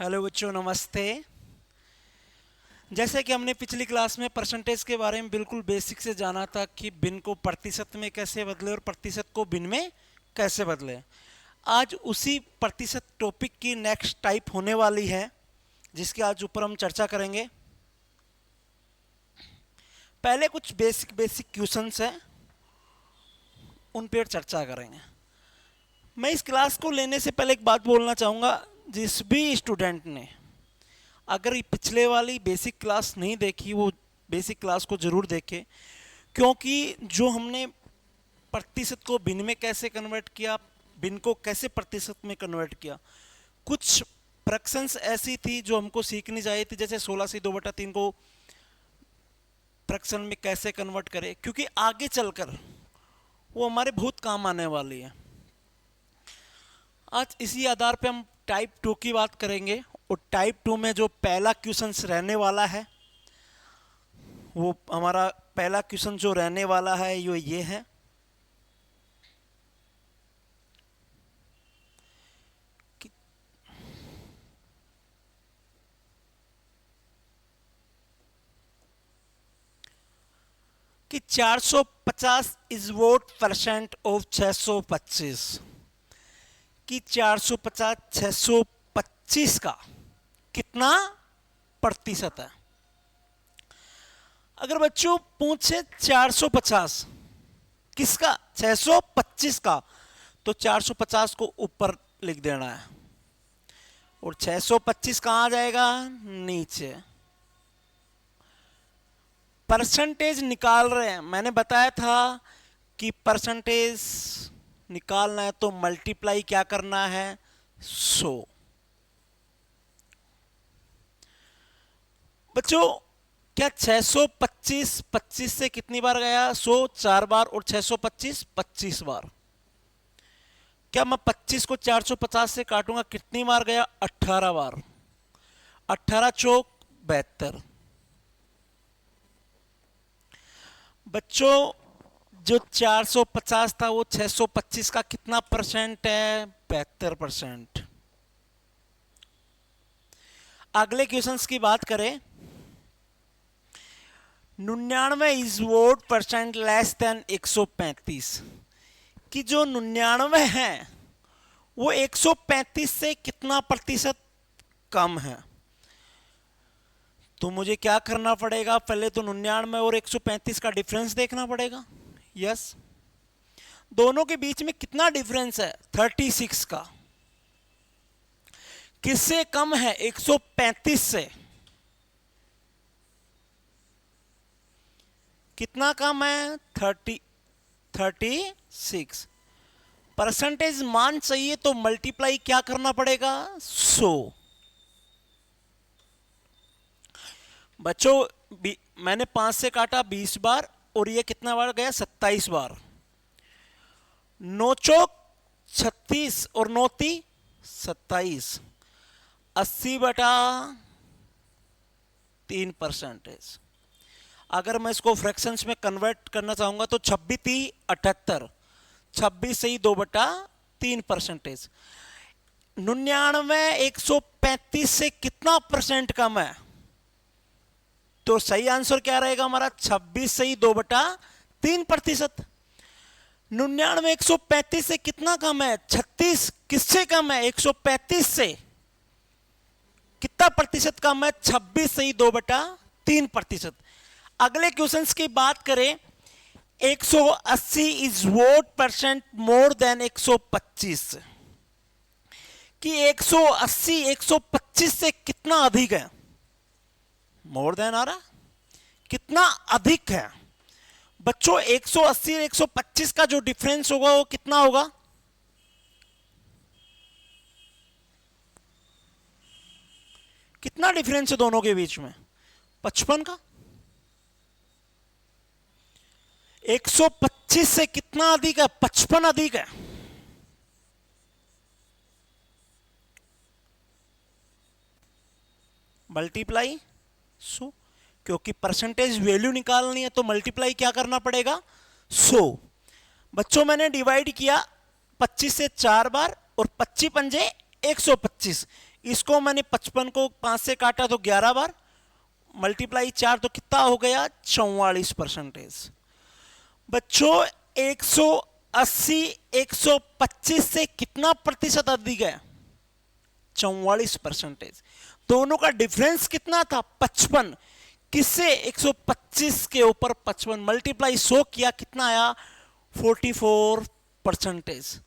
Hello बच्चों, नमस्ते। जैसे कि हमने पिछली क्लास में परसेंटेज के बारे में बिल्कुल बेसिक से जाना था कि भिन्न को प्रतिशत में कैसे बदले और प्रतिशत को भिन्न में कैसे बदले। आज उसी प्रतिशत टॉपिक की नेक्स्ट टाइप होने वाली है, जिसके आज ऊपर हम चर्चा करेंगे। पहले कुछ बेसिक क्वेश्चंस हैं, उन पर चर्चा करेंगे। मैं इस क्लास को लेने से पहले एक बात बोलना चाहूँगा। जिस भी स्टूडेंट ने अगर ये पिछले वाली बेसिक क्लास नहीं देखी, वो बेसिक क्लास को ज़रूर देखे, क्योंकि जो हमने प्रतिशत को भिन्न में कैसे कन्वर्ट किया, भिन्न को कैसे प्रतिशत में कन्वर्ट किया, कुछ फ्रैक्शंस ऐसी थी जो हमको सीखनी चाहिए थी। जैसे 16 से 2/3 को फ्रैक्शन में कैसे कन्वर्ट करें, क्योंकि आगे चलकर वो हमारे बहुत काम आने वाली है। आज इसी आधार पे हम टाइप 2 की बात करेंगे, और टाइप 2 में जो पहला क्वेश्चन रहने वाला है, वो हमारा पहला क्वेश्चन जो रहने वाला है ये है कि 450 इज वोट परसेंट ऑफ 625, कि 450 625 का कितना प्रतिशत है। अगर बच्चों पूछे 450 किसका, 625 का, तो 450 को ऊपर लिख देना है और 625 कहाँ आ जाएगा, नीचे। परसेंटेज निकाल रहे हैं, मैंने बताया था कि परसेंटेज निकालना है तो मल्टीप्लाई क्या करना है, 100। बच्चों क्या 625 25 से कितनी बार गया, 100 4 बार, और 625 25 बार। क्या मैं 25 को 450 से काटूंगा, कितनी बार गया, 18 बार। 18 चौक 72। बच्चों जो 450 था वो 625 का कितना परसेंट है, 72%। अगले क्वेश्चंस की बात करें, 99 is vote percent less than 135, कि जो 99 है वो 135 से कितना प्रतिशत कम है। तो मुझे क्या करना पड़ेगा, पहले तो 99 और 135 का डिफरेंस देखना पड़ेगा। यस, दोनों के बीच में कितना डिफरेंस है, 36 का। किससे कम है, 135 से। कितना कम है, 36। परसेंटेज मान चाहिए तो मल्टीप्लाई क्या करना पड़ेगा, 100। बच्चों मैंने 5 से काटा 20 बार, और ये कितना बार गया, 27 बार। 9 चौक 36 और 9 ती 27, 80/3 परसेंटेज। अगर मैं इसको फ्रैक्शंस में कन्वर्ट करना चाहूंगा तो 26 ती 78, 26 से ही 2/3 परसेंटेज। 99 135 से कितना परसेंट कम है, तो सही आंसर क्या रहेगा हमारा, 26 से ही 2/3 प्रतिशत। 99 135 से कितना कम है, 36। किससे कम है, 135 से। कितना प्रतिशत कम है, 26 से ही 2/3 प्रतिशत। अगले क्वेश्चंस की बात करें, 180 is vote percent more than 125, कि 180 125 से कितना अधिक है, मोर देन आ रहा, कितना अधिक है। बच्चों 180 और 125 का जो डिफरेंस होगा वो कितना होगा, कितना डिफरेंस है दोनों के बीच में, 55 का। 125 से कितना अधिक है, 55 अधिक है। मल्टीप्लाई 100, क्योंकि परसेंटेज वैल्यू निकालनी है तो मल्टीप्लाई क्या करना पड़ेगा, 100। बच्चों मैंने डिवाइड किया 25 से 4 बार, और 25 पंजे 125, इसको मैंने 55 को 5 से काटा तो 11 बार, मल्टीप्लाई 4 तो कितना हो गया 44%। बच्चों 180 125 से कितना प्रतिशत अधिक है 44%। दोनों का डिफरेंस कितना था 55, किससे 125 के ऊपर 55 मल्टीप्लाई 100 किया कितना आया 44%।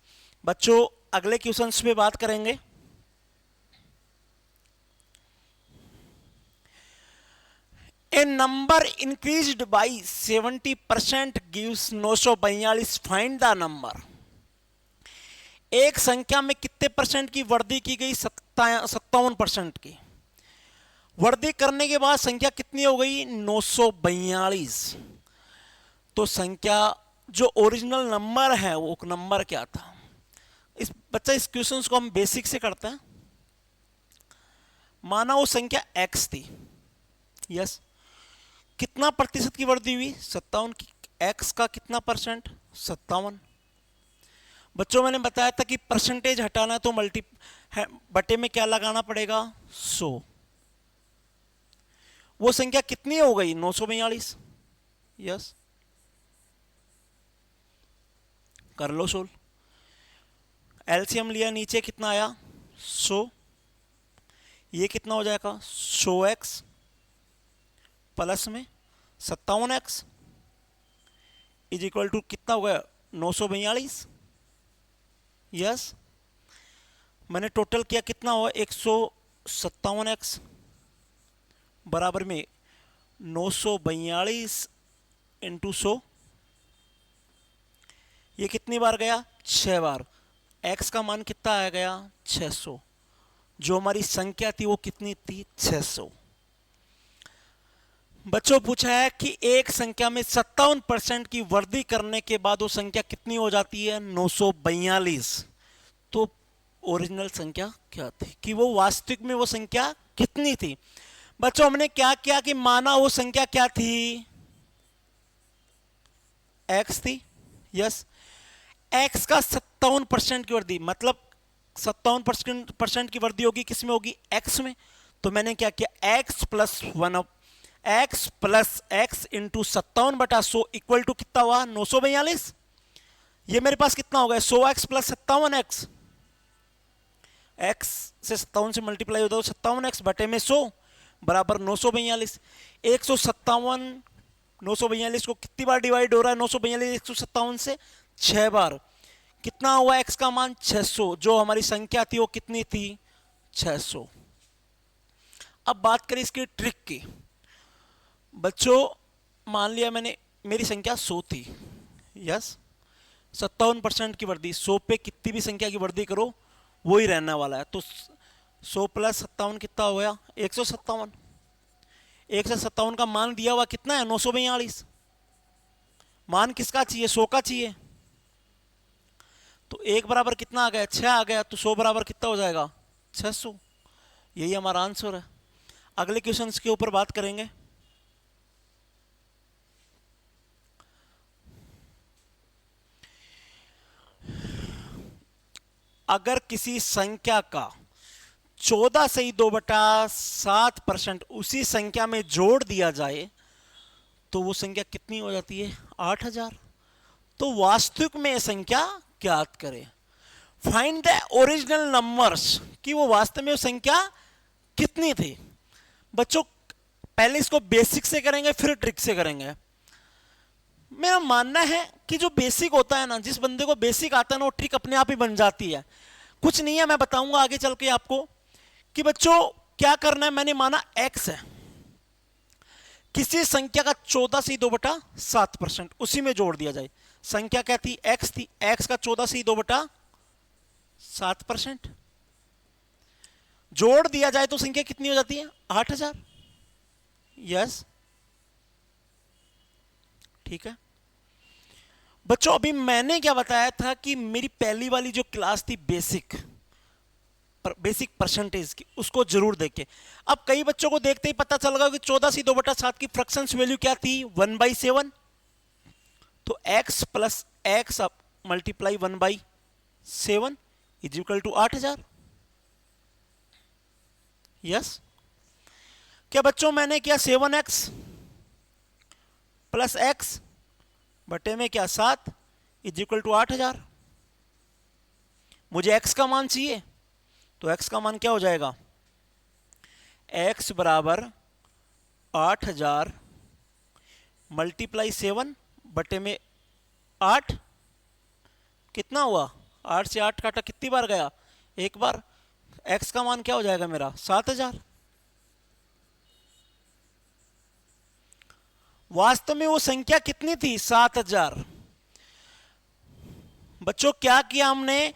बच्चों अगले क्वेश्चंस पे बात करेंगे। A number increased by 70% gives 942, find the number. एक संख्या में कितने परसेंट की वृद्धि की गई 57% की। वृद्धि करने के बाद संख्या कितनी हो गई 942। तो संख्या जो ओरिजिनल नंबर है वो नंबर क्या था। इस क्वेश्चन को हम बेसिक से करते हैं। माना वो संख्या x थी, यस, कितना प्रतिशत की वृद्धि हुई 57 की। x का कितना परसेंट 57। बच्चों मैंने बताया था कि परसेंटेज हटाना तो बटे में क्या लगाना पड़ेगा 100। वो संख्या कितनी हो गई 942, यस, कर लो सोल्व। एलसीएम लिया, नीचे कितना आया 100, ये कितना हो जाएगा 100x प्लस में 57x इज इक्वल टू कितना हो गया 942, यस। मैंने टोटल किया कितना हुआ 157x बराबर में 942 इंटू 100, ये कितनी बार गया 6 बार। x का मान कितना आ गया 600। जो हमारी संख्या थी वो कितनी थी 600। बच्चों पूछा है कि एक संख्या में 57% की वृद्धि करने के बाद वो संख्या कितनी हो जाती है 942। तो ओरिजिनल संख्या क्या थी, कि वो वास्तविक में वो संख्या कितनी थी। बच्चों हमने क्या किया कि माना वो संख्या क्या थी x थी, यस। x का 57% की वृद्धि, मतलब 57% की वृद्धि होगी किस में होगी x में। तो मैंने क्या किया x plus 1 x plus x into 57/100 equal to कितना हुआ 942। ये मेरे पास कितना हो गया 100x प्लस 57x, x से 57 से मल्टीप्लाई होता है 57x बटे में 100 बराबर 942। 157 942 को कितनी बार डिवाइड हो रहा है 942 157 से 6 बार। कितना हुआ x का मान 600। जो हमारी संख्या थी वो कितनी थी 600। अब बात करें इसकी ट्रिक की। बच्चों मान लिया मैंने मेरी संख्या 100 थी, यस, 57% की वृद्धि। 100 पे कितनी भी संख्या की वृद्धि करो वो ही रहने वाला है। तो 100 प्लस 57 कितना हो गया 157। 157 का मान दिया हुआ कितना है 942। मान किसका चाहिए 100 का चाहिए। तो 1 बराबर कितना आ गया 6 आ गया। तो 100 बराबर कितना हो जाएगा 600। यही हमारा आंसर है। अगले क्वेश्चन के ऊपर बात करेंगे। अगर किसी संख्या का 14 से 2/7% उसी संख्या में जोड़ दिया जाए तो वो संख्या कितनी हो जाती है 8000। तो वास्तविक में संख्या ज्ञात करें। फाइंड द ओरिजिनल नंबर्स, कि वो वास्तव में वो संख्या कितनी थी। बच्चों पहले इसको बेसिक से करेंगे फिर ट्रिक से करेंगे। मेरा मानना है कि जो बेसिक होता है ना, जिस बंदे को बेसिक आता है ना वो ट्रिक अपने आप ही बन जाती है। कुछ नहीं है, मैं बताऊंगा आगे चल के आपको कि बच्चों क्या करना है। मैंने माना x है, किसी संख्या का 14 से 2/7% उसी में जोड़ दिया जाए। संख्या क्या थी x थी, x का 14 से 2/7% जोड़ दिया जाए तो संख्या कितनी हो जाती है 8000, यस, ठीक है। बच्चों अभी मैंने क्या बताया था कि मेरी पहली वाली जो क्लास थी बेसिक परसेंटेज की, उसको जरूर देखें। अब कई बच्चों को देखते ही पता चल गया कि 14 से 2/7 की फ्रैक्शंस वैल्यू क्या थी 1/7। तो x plus x multiply 1/7 is equal to 8000। Yes. क्या बच्चों मैंने क्या 7x प्लस x बटे में क्या 7 इज इक्वल टू 8000। मुझे x का मान चाहिए, तो x का मान क्या हो जाएगा, x बराबर 8000 मल्टीप्लाई 7 बटे में 8, कितना हुआ, 8 से 8 काटा कितनी बार गया, एक बार। x का मान क्या हो जाएगा मेरा 7000। वास्तव में वो संख्या कितनी थी, 7000। बच्चों क्या किया हमने,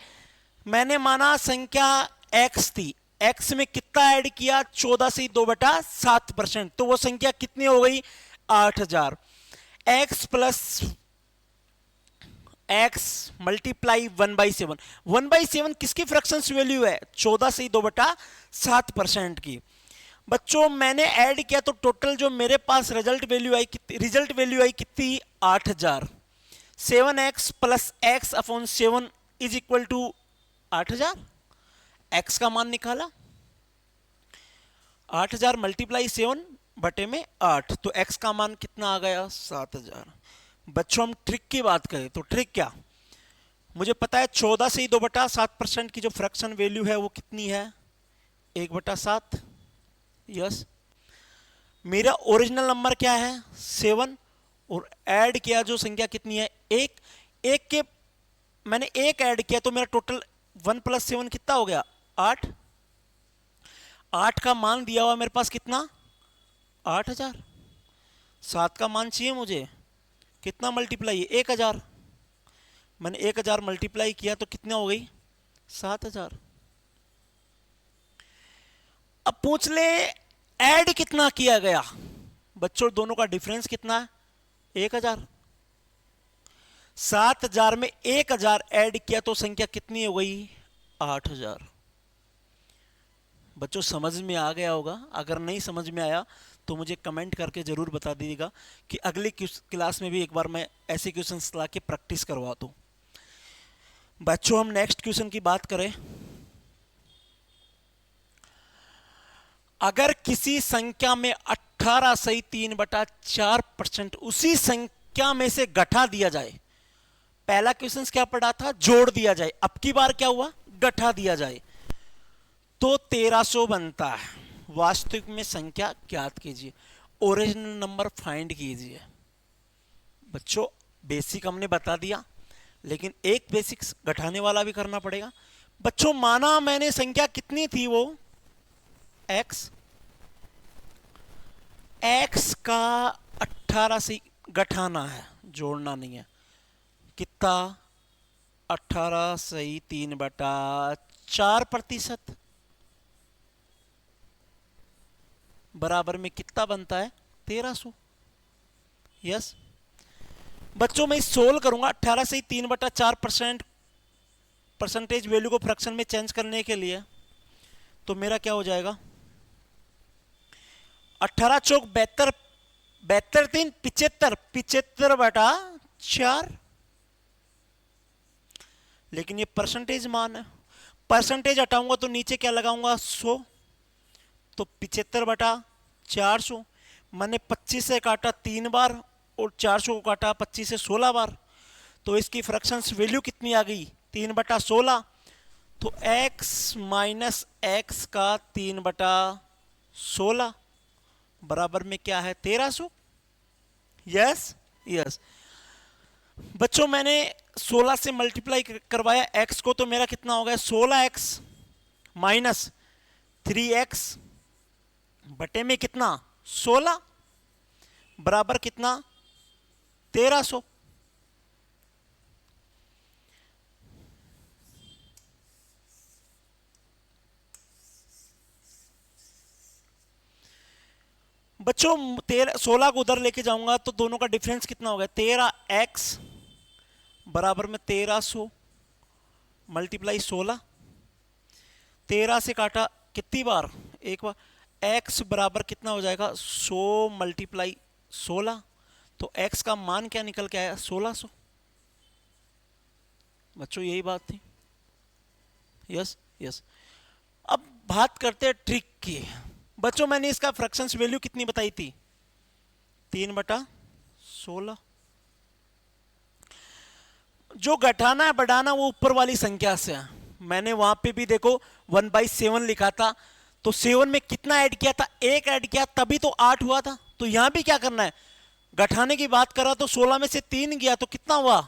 मैंने माना संख्या x थी, x में कितना ऐड किया, 14 से 2/7%, तो वो संख्या कितनी हो गई 8000। x प्लस x मल्टीप्लाई 1/7, 1/7 किसकी फ्रैक्शंस वैल्यू है, 14 से 2/7% की। बच्चों मैंने ऐड किया तो टोटल जो मेरे पास रिजल्ट वैल्यू आई कितनी 8000। 7x plus x upon 7 is equal to 8000। x का मान निकाला, 8000 मल्टीप्लाई 7 बटे में 8, तो x का मान कितना आ गया 7000। बच्चों हम ट्रिक की बात करें तो ट्रिक क्या, मुझे पता है 14 से 2/7% की जो फ्रैक्शन वैल्यू है वो कितनी है 1/7। यस, मेरा ओरिजिनल नंबर क्या है 7, और ऐड किया जो संख्या कितनी है 1, एक के मैंने 1 ऐड किया तो मेरा टोटल 1 प्लस 7 कितना हो गया 8। 8 का मान दिया हुआ मेरे पास कितना 8000। 7 का मान चाहिए मुझे, कितना मल्टीप्लाई 1000, मैंने 1000 मल्टीप्लाई किया तो कितना हो गई 7000। अब पूछ ले ऐड कितना किया गया, बच्चों दोनों का डिफरेंस कितना है 1000। 7000 में 1000 ऐड किया तो संख्या कितनी हो गई 8000। बच्चों समझ में आ गया होगा, अगर नहीं समझ में आया तो मुझे कमेंट करके जरूर बता दीजिएगा कि अगली क्लास में भी एक बार मैं ऐसे क्वेश्चंस ला के प्रैक्टिस करवा दूं। बच्चों हम नेक्स्ट क्वेश्चन की बात करें, अगर किसी संख्या में 18 सही 3/4% उसी संख्या में से घटा दिया जाए, पहला क्वेश्चन क्या पढ़ा था जोड़ दिया जाए, अब की बार क्या हुआ घटा दिया जाए, तो 1300 बनता है। वास्तविक में संख्या ज्ञात कीजिए, ओरिजिनल नंबर फाइंड कीजिए। बच्चों बेसिक हमने बता दिया, लेकिन एक बेसिक घटाने वाला भी करना पड़ेगा। बच्चों माना मैंने संख्या कितनी थी वो x का 18 से घटाना है, जोड़ना नहीं है। कितना 18 सही 3/4% बराबर में कितना बनता है 1300। यस बच्चों मैं सोल्व करूंगा 18 से 3/4% परसेंटेज वैल्यू को फ्रैक्शन में चेंज करने के लिए, तो मेरा क्या हो जाएगा 18 चौक 72, 72 3 75, 75/4। लेकिन ये परसेंटेज मान है, परसेंटेज हटाऊंगा तो नीचे क्या लगाऊंगा 100, तो 75/400। मैंने 25 से काटा 3 बार और 400 को काटा 25 से 16 बार, तो इसकी फ्रैक्शंस वैल्यू कितनी आ गई 3/16। तो x माइनस x का 3/16 बराबर में क्या है 1300। यस यस बच्चों मैंने 16 से मल्टीप्लाई करवाया x को, तो मेरा कितना हो गया 16x माइनस 3x बटे में कितना 16 बराबर कितना 1300। बच्चों 16 को उधर लेके जाऊंगा तो दोनों का डिफरेंस कितना हो गया 13x बराबर में 1300 मल्टीप्लाई 16। 13 से काटा कितनी बार एक बार, x बराबर कितना हो जाएगा 100 मल्टीप्लाई 16, तो x का मान क्या निकल के आया 1600। बच्चों यही बात थी। यस यस अब बात करते हैं ट्रिक की। बच्चों मैंने इसका फ्रैक्शंस वैल्यू कितनी बताई थी? 3/16। जो घटाना है बढ़ाना वो ऊपर वाली संख्या से है। मैंने वहां पे भी देखो 1/7 लिखा था, तो 7 में कितना ऐड किया था? 1 ऐड किया, तभी तो 8 हुआ था। तो यहां भी क्या करना है? घटाने की बात करा तो 16 में से 3 गया तो कितना हुआ?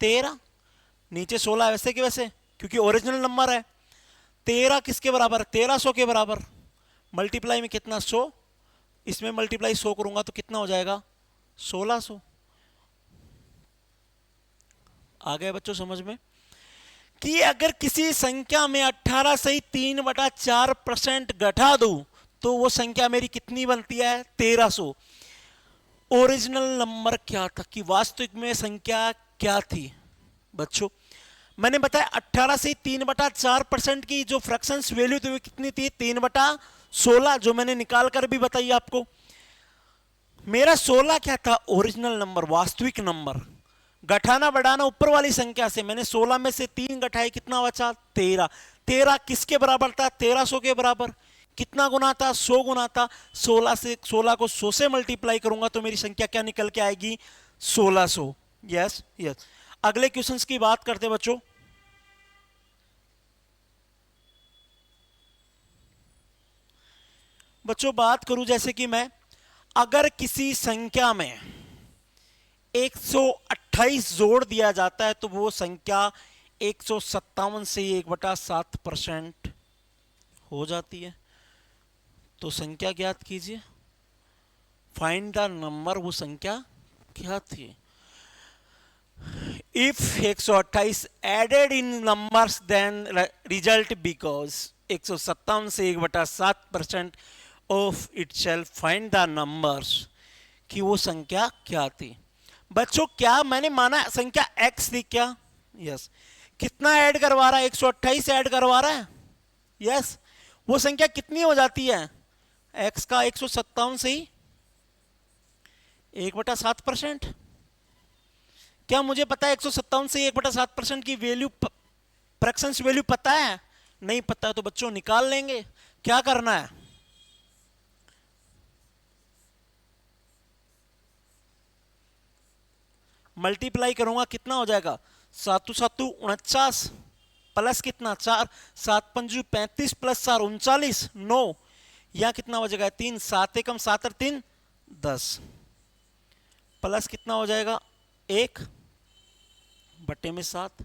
13। नीचे 16 वैसे के वैसे, क्योंकि ओरिजिनल नंबर है। 13 किसके बराबर? 1300 के बराबर। मल्टीप्लाई में कितना? 100। इसमें मल्टीप्लाई 100 करूंगा तो कितना हो जाएगा? 1600। आ गए बच्चों समझ में कि अगर किसी संख्या में 18 से 3/4% घटा दूं तो वो संख्या मेरी कितनी बनती है? 1300। ओरिजिनल नंबर क्या था, कि वास्तविक में संख्या क्या थी? बच्चों मैंने बताया 18 से 3/4% की जो फ्रैक्शंस वैल्यू थी वो कितनी थी? 3/16, जो मैंने निकाल कर भी बताई आपको। मेरा 16 क्या था? ओरिजिनल नंबर, वास्तविक नंबर। घटाना बढ़ाना ऊपर वाली संख्या से, मैंने 16 में से 3 घटाए, कितना बचा? 13। 13 किसके बराबर था? 1300 के बराबर। कितना गुना था? 100 गुना था। 16 को 100 से मल्टीप्लाई करूंगा तो मेरी संख्या क्या निकल के आएगी? 1600। Yes yes. अगले क्वेश्चंस की बात करते बच्चों। बच्चों बात करूं जैसे कि मैं, अगर किसी संख्या में 128 जोड़ दिया जाता है तो वो संख्या 157 से 1/7% हो जाती है। तो संख्या ज्ञात कीजिए, फाइंड द नंबर। वो संख्या क्या थी? If 128 added in numbers then result because 157 से 1/7% of itself, find the numbers. कि वो संख्या क्या थी? बच्चों क्या मैंने माना संख्या x थी क्या? यस। कितना ऐड करवा रहा है? 128 ऐड करवा रहा है। यस। वो संख्या कितनी हो जाती है? x का 157 से ही 1/7%। क्या मुझे पता है 157 से 1/7% की वैल्यू, फ्रैक्शंस वैल्यू पता है? नहीं पता तो बच्चों निकाल लेंगे। क्या करना है? मल्टीप्लाई करूंगा, कितना हो जाएगा? 7 7 49 प्लस कितना? 4। 7 5 35 प्लस 4 39। 9। या कितना हो जाएगा? 3। 7 एकम 7 और 3 10। प्लस कितना हो जाएगा? 1/7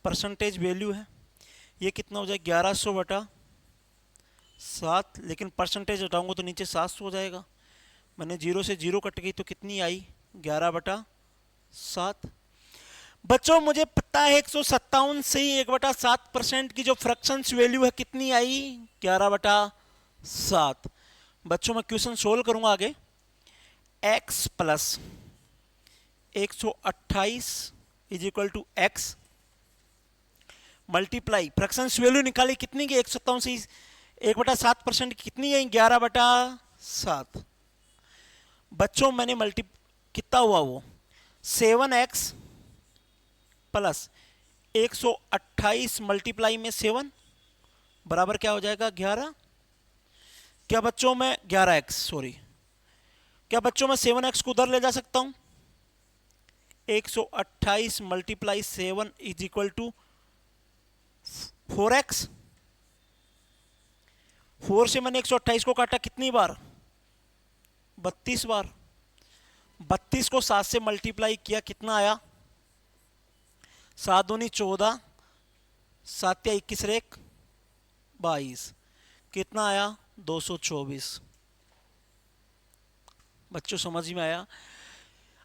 परसेंटेज वैल्यू है। ये कितना हो जाएगा? 1100/7। लेकिन परसेंटेज हटाऊंगा तो नीचे 700 हो जाएगा। मैंने 0 से 0 कट गई तो कितनी आई? 11/7। बच्चों मुझे पता है 157 से ही 1/7% की जो फ्रैक्शंस वैल्यू है कितनी आई? 11/7। बच्चों मैं क्वेश्चन सोल्व करूंगा आगे। x plus 128 is equal to x multiply, fractions value निकाली कितनी की? 157 से 1/7% कितनी है? 11/7। बच्चों मैंने मल्टी, कितना हुआ वो? 7x प्लस 128 मल्टीप्लाई में 7 बराबर क्या हो जाएगा? 11। क्या बच्चों मैं 11x, सॉरी, क्या बच्चों मैं 7x को उधर ले जा सकता हूं? 128 multiply 7 is equal to 4x। 4 से मैंने 128 को काटा कितनी बार? 32 बार। 32 को 7 से मल्टीप्लाई किया, कितना आया? 7 दूनी 14, 7 या 21 रेक 22। कितना आया? 224। बच्चों समझ में आया?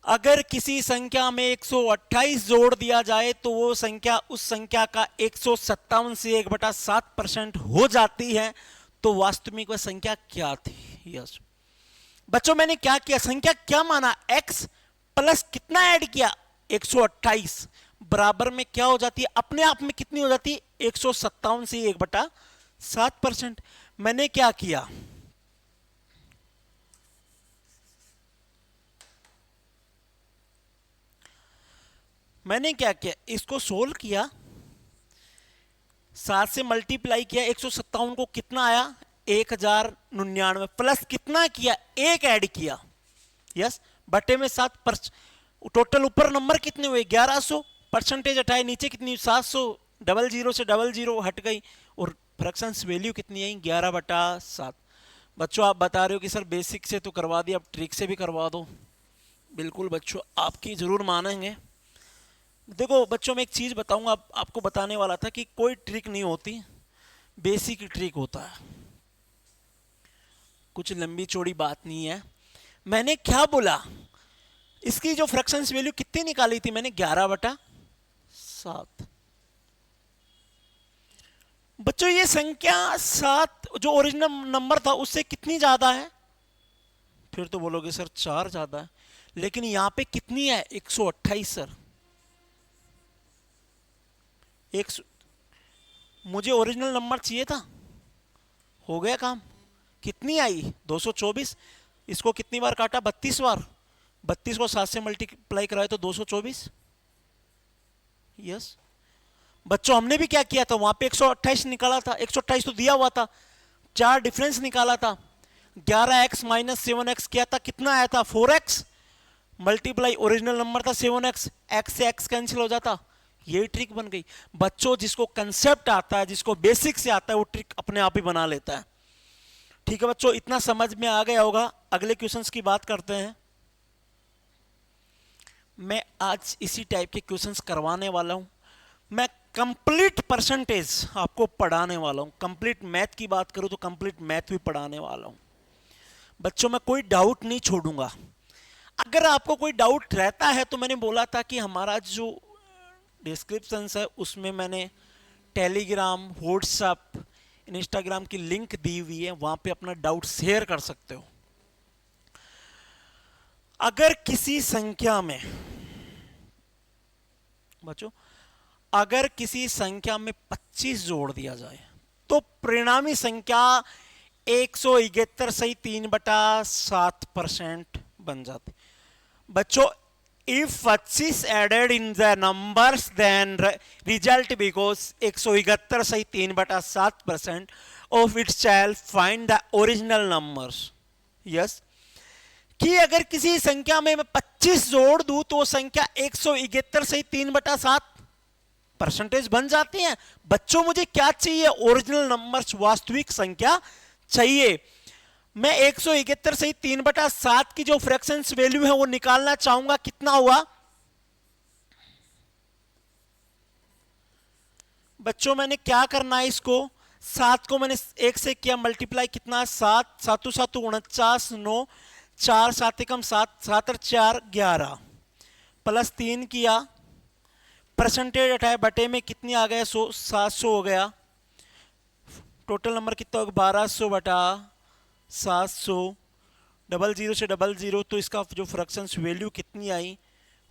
अगर किसी संख्या में 128 जोड़ दिया जाए तो वो संख्या उस संख्या का 157 से 1/7% हो जाती है। तो वास्तविक वह संख्या क्या थी? यस बच्चों मैंने क्या किया? संख्या क्या माना? x प्लस कितना ऐड किया? 128 बराबर में क्या हो जाती है? अपने आप में कितनी हो जाती है? 157 से 1/7%। मैंने क्या किया? मैंने क्या किया? इसको सोल्व किया। 7 से मल्टीप्लाई किया 157 को, कितना आया 1099 प्लस कितना किया, एक ऐड किया, यस, बटे में 7 पर टोटल ऊपर नंबर कितने हुए 1100, परसेंटेज हटाए नीचे कितनी 700, डबल जीरो से डबल जीरो हट गई और फ्रैक्शंस वैल्यू कितनी आई 11/7। बच्चों आप बता रहे हो कि सर बेसिक से तो करवा दिया, अब ट्रिक से भी करवा दो। बिल्कुल बच्चों आपकी जरूर मानेंगे। देखो बच्चों मैं एक चीज़ बताऊंगा, आपको बताने वाला था कि कोई ट्रिक नहीं होती, बेसिक ट्रिक होता है, कुछ लंबी चौड़ी बात नहीं है। मैंने क्या बोला, इसकी जो फ्रैक्शंस वैल्यू कितनी निकाली थी मैंने 11/7। बच्चों ये संख्या 7 जो ओरिजिनल नंबर था उससे कितनी ज्यादा है, फिर तो बोलोगे सर 4 ज्यादा है, लेकिन यहां पे कितनी है 128 सर। मुझे ओरिजिनल नंबर चाहिए था, हो गया काम, कितनी आई 224, इसको कितनी बार काटा 32 बार, 32 को 7 से मल्टीप्लाई कराए तो 224, यस। बच्चों हमने भी क्या किया था, वहां पे 128 निकाला था, 128 तो दिया हुआ था, 4 डिफरेंस निकाला था, 11x माइनस 7x किया था, कितना आया था 4x, मल्टीप्लाई ओरिजिनल नंबर था 7x, x से x कैंसिल हो जाता, यही ट्रिक बन गई। बच्चों जिसको कंसेप्ट आता है, जिसको बेसिक से आता है, वो ट्रिक अपने आप ही बना लेता है। ठीक है बच्चों, इतना समझ में आ गया होगा। अगले क्वेश्चंस की बात करते हैं। मैं आज इसी टाइप के क्वेश्चंस करवाने वाला हूं, मैं कंप्लीट परसेंटेज आपको पढ़ाने वाला हूं। कंप्लीट मैथ की बात करूं तो कंप्लीट मैथ भी पढ़ाने वाला हूं। बच्चों मैं कोई डाउट नहीं छोड़ूंगा। अगर आपको कोई डाउट रहता है तो मैंने बोला था कि हमारा जो डिस्क्रिप्शन है उसमें मैंने टेलीग्राम, व्हाट्सएप, इंस्टाग्राम की लिंक दी हुई है, वहां पे अपना डाउट शेयर कर सकते हो। अगर किसी संख्या में बच्चों, अगर किसी संख्या में 25 जोड़ दिया जाए तो परिणामी संख्या 171 सही 3/7% बन जाती। बच्चों if 25 added in the numbers then result because 171 सही 3/7% of it shall find the original numbers, yes। कि अगर किसी संख्या में मैं 25 जोड़ दूं तो संख्या 171 सही 3/7% बन जाती है। बच्चों मुझे क्या चाहिए, ओरिजिनल नंबर्स, वास्तविक संख्या चाहिए। मैं 171 सही 3/7 की जो फ्रैक्शंस वैल्यू है वो निकालना चाहूंगा, कितना हुआ बच्चों, मैंने क्या करना है, इसको 7 को मैंने 1 से किया मल्टीप्लाई, कितना 7, 7 7 49, 9, 4 7 कम 7, 7 और 4 11, प्लस 3 किया, परसेंटेज हटाए, बटे में कितनी आ गया 100, 700 हो गया, टोटल नंबर कितना होगा 1200/700, डबल जीरो से डबल जीरो, तो इसका जो फ्रैक्शंस वैल्यू कितनी आई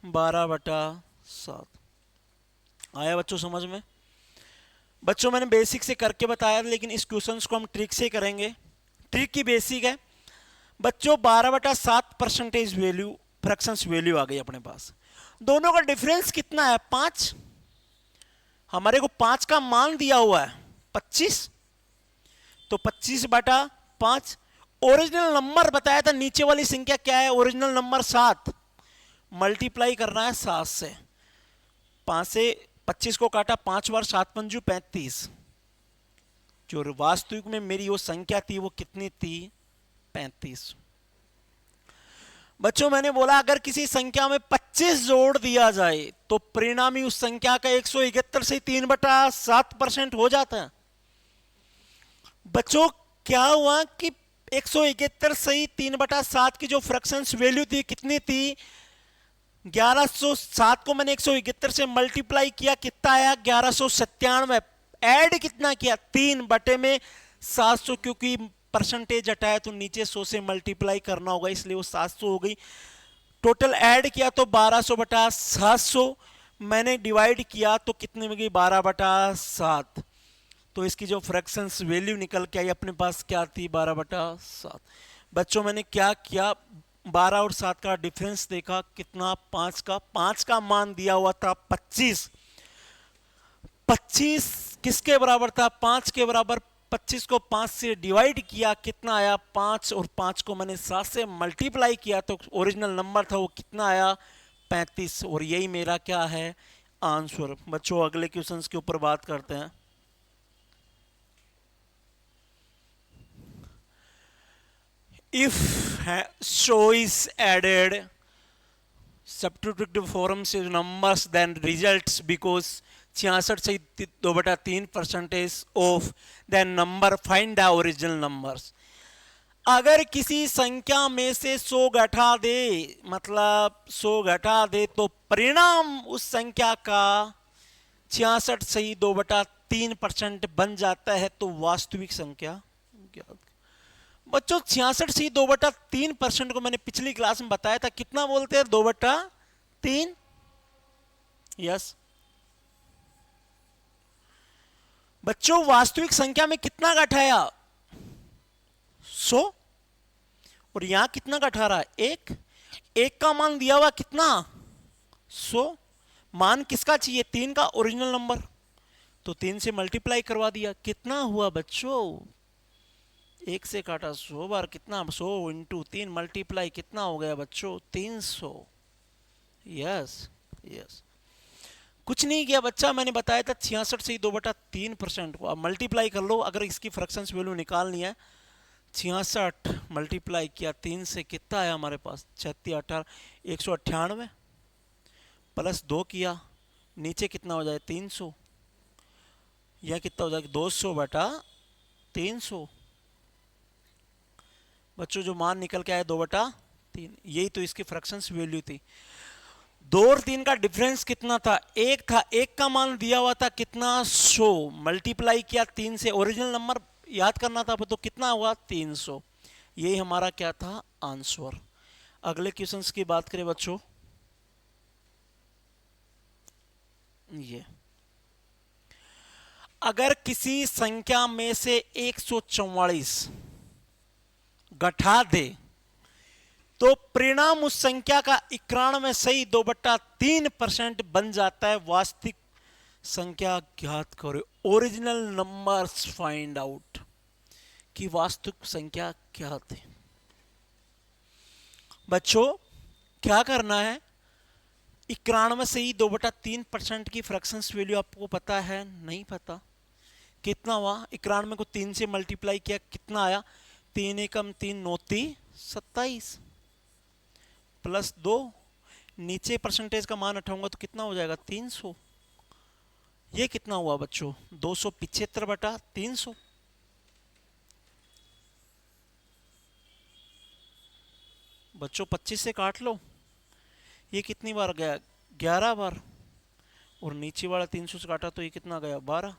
12/7। आया बच्चों समझ में। बच्चों मैंने बेसिक से करके बताया, लेकिन इस क्वेश्चन को हम ट्रिक से करेंगे। ट्रिक की बेसिक है बच्चों 12/7 परसेंटेज वैल्यू, फ्रैक्शंस वैल्यू आ गई अपने पास। दोनों का डिफरेंस कितना है 5, हमारे को 5 का मान दिया हुआ है 25, तो 25/5। ओरिजिनल नंबर बताया था, नीचे वाली संख्या क्या है, ओरिजिनल नंबर 7, मल्टीप्लाई करना है 7 से। 5 से 25 को काटा 5 बार, 7 पंजू 35, जो वास्तविक में मेरी वो संख्या थी वो कितनी थी 35। बच्चों मैंने बोला अगर किसी संख्या में 25 जोड़ दिया जाए तो परिणामी उस संख्या का 171 से 3/7% हो जाता है। बच्चों क्या हुआ कि 171 सही 3/7 की जो फ्रैक्शंस वैल्यू थी कितनी थी 1107 को मैंने 171 से मल्टीप्लाई किया, कितना आया 1197, ऐड कितना किया 3 बटे में 700, क्योंकि परसेंटेज हटाया तो नीचे 100 से मल्टीप्लाई करना होगा, इसलिए वो 700 हो गई। टोटल ऐड किया तो 1200/700, मैंने डिवाइड किया तो कितने में गई 12/7, तो इसकी जो फ्रैक्शंस वैल्यू निकल के आई अपने पास क्या थी 12/7। बच्चों मैंने क्या किया 12 और 7 का डिफरेंस देखा, कितना 5 का मान दिया हुआ था 25, 25 किसके बराबर था? 5 के बराबर। 25 को 5 से डिवाइड किया, कितना आया? 5, और 5 को मैंने 7 से मल्टीप्लाई किया तो ओरिजिनल नंबर था वो कितना आया? 35। और यही मेरा क्या है? आंसर। बच्चों अगले क्वेश्चंस के ऊपर बात करते हैं। If show is added substitutive forms is numbers then results because 66 से 2/3% of then number find the original numbers. अगर किसी संख्या में से 100 घटा दे, मतलब 100 घटा दे, तो परिणाम उस संख्या का 66 से 2/3% बन जाता है, तो वास्तविक संख्या। बच्चों 66 से 2/3% को मैंने पिछली क्लास में बताया था, कितना बोलते हैं? 2/3। यस बच्चों, वास्तविक संख्या में कितना घटाया? 100। और यहां कितना घटा रहा है? 1। 1 का मान दिया हुआ कितना? 100। मान किसका चाहिए? 3 का, ओरिजिनल नंबर। तो 3 से मल्टीप्लाई करवा दिया, कितना हुआ बच्चों? 1 से काटा 100 बार, कितना? 100 इंटू 3 मल्टीप्लाई, कितना हो गया बच्चों? 300। यस यस, कुछ नहीं किया बच्चा, मैंने बताया था 66 से 2/3% को। अब मल्टीप्लाई कर लो, अगर इसकी फ्रैक्शंस वैल्यू निकालनी है। 66 मल्टीप्लाई किया 3 से, कितना आया हमारे पास? 36 18 198 प्लस 2 किया, नीचे कितना हो जाए? 300। यह कितना हो जाएगा? 200/300। बच्चों जो मान निकल के आया 2/3, यही तो इसकी फ्रैक्शंस वैल्यू थी। 2 और 3 का डिफरेंस कितना था? 1 था। 1 का मान दिया हुआ था कितना? 100। मल्टीप्लाई किया 3 से, ओरिजिनल नंबर याद करना था, तो कितना हुआ? 300। यही हमारा क्या था? आंसर। अगले क्वेश्चंस की बात करें बच्चों, ये अगर किसी संख्या में से 144 घटा दे तो परिणाम उस संख्या का 91 सही 2/3% बन जाता है। वास्तविक संख्या ज्ञात करो। ओरिजिनल नंबर्स फाइंड आउट, कि वास्तविक संख्या क्या थी। बच्चों क्या करना है? 91 से ही 2/3% की फ्रैक्शंस वैल्यू आपको पता है? नहीं पता। कितना हुआ? 91 को 3 से मल्टीप्लाई किया, कितना आया? 3 एकम 3 9 3 27 प्लस 2, नीचे परसेंटेज का मान उठाऊंगा तो कितना हो जाएगा? 300। ये कितना हुआ बच्चों? 275/300। बच्चों 25 से काट लो, ये कितनी बार गया? 11 बार। और नीचे वाला 300 से काटा तो ये कितना गया? 12।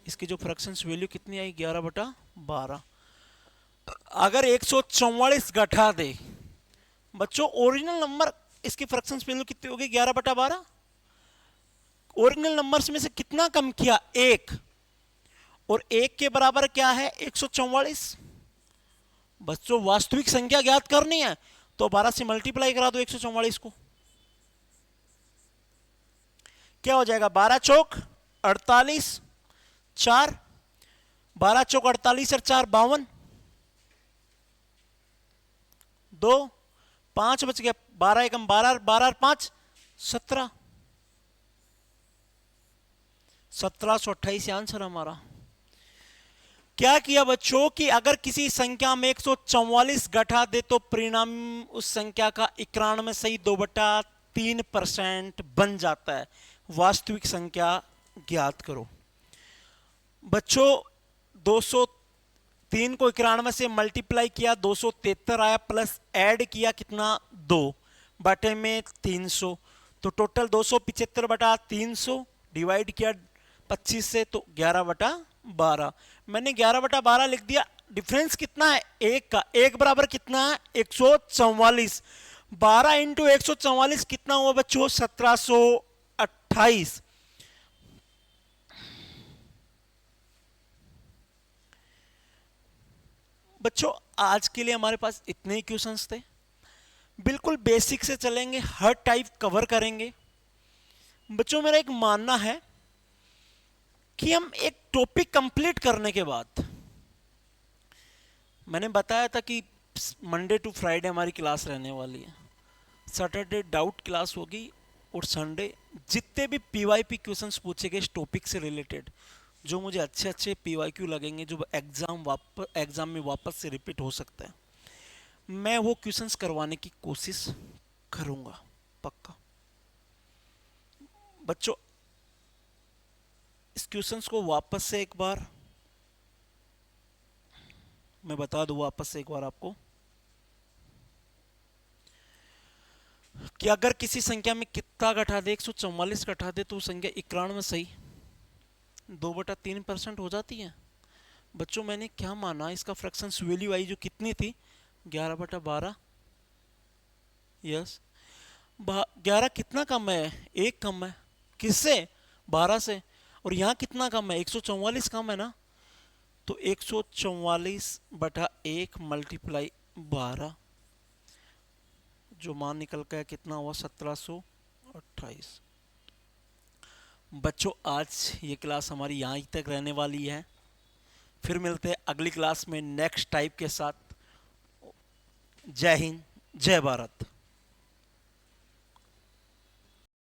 इसकी जो फ्रैक्शंस वैल्यू कितनी आई? 11/12। अगर 144 घटा दे बच्चों, ओरिजिनल नंबर, इसकी फ्रैक्शंस वैल्यू कितनी होगी? 11/12। ओरिजिनल नंबर्स में से कितना कम किया? 1। और 1 के बराबर क्या है? 144। बच्चों वास्तविक संख्या ज्ञात करनी है तो 12 से मल्टीप्लाई करा दो 144 को। क्या हो जाएगा? 12 चौक 48, 4 12 चौक 48 और 4 52, 2 5 बच गया। 12 एकम 12, 12 और 5 17, 1728 आंसर हमारा। क्या किया बच्चों कि अगर किसी संख्या में 144 घटा दे तो परिणाम उस संख्या का 91 सही 2/3% बन जाता है। वास्तविक संख्या ज्ञात करो। बच्चों 203 को 91 से मल्टीप्लाई किया, 273 आया, प्लस ऐड किया कितना? 2 बटे में 300, तो टोटल 275/300 डिवाइड किया 25 से तो 11/12। मैंने 11/12 लिख दिया। डिफरेंस कितना है? 1 का। 1 बराबर कितना है? 144। 12 इंटू 144 कितना हुआ बच्चों? 1728। बच्चों आज के लिए हमारे पास इतने ही क्वेश्चंस थे। बिल्कुल बेसिक से चलेंगे, हर टाइप कवर करेंगे। बच्चों मेरा एक मानना है कि हम एक टॉपिक कंप्लीट करने के बाद, मैंने बताया था कि मंडे टू फ्राइडे हमारी क्लास रहने वाली है, सैटरडे डाउट क्लास होगी, और संडे जितने भी पीवाईक्यू क्वेश्चंस पूछे गए इस टॉपिक से रिलेटेड, जो मुझे अच्छे अच्छे पीवाईक्यू लगेंगे, जो एग्जाम में वापस से रिपीट हो सकता है, मैं वो क्वेश्चंस करवाने की कोशिश करूंगा पक्का। बच्चों इस क्वेश्चंस को वापस से एक बार मैं बता दूं, वापस से एक बार आपको, कि अगर किसी संख्या में कितना घटा दे, 144 घटा दे, तो संख्या 91 सही 2/3% हो जाती है। बच्चों मैंने क्या माना, इसका फ्रैक्शंस वैल्यू आई जो कितनी थी, 11/12। यस, 11 कितना कम है, 1 कम है, किससे, 12 से, और यहाँ कितना कम है, 144 कम है ना, तो 144/1 मल्टीप्लाई 12, जो मान निकल गया कितना हुआ, 1728। बच्चों आज ये क्लास हमारी यहाँ तक रहने वाली है, फिर मिलते हैं अगली क्लास में नेक्स्ट टाइप के साथ। जय हिंद, जय भारत।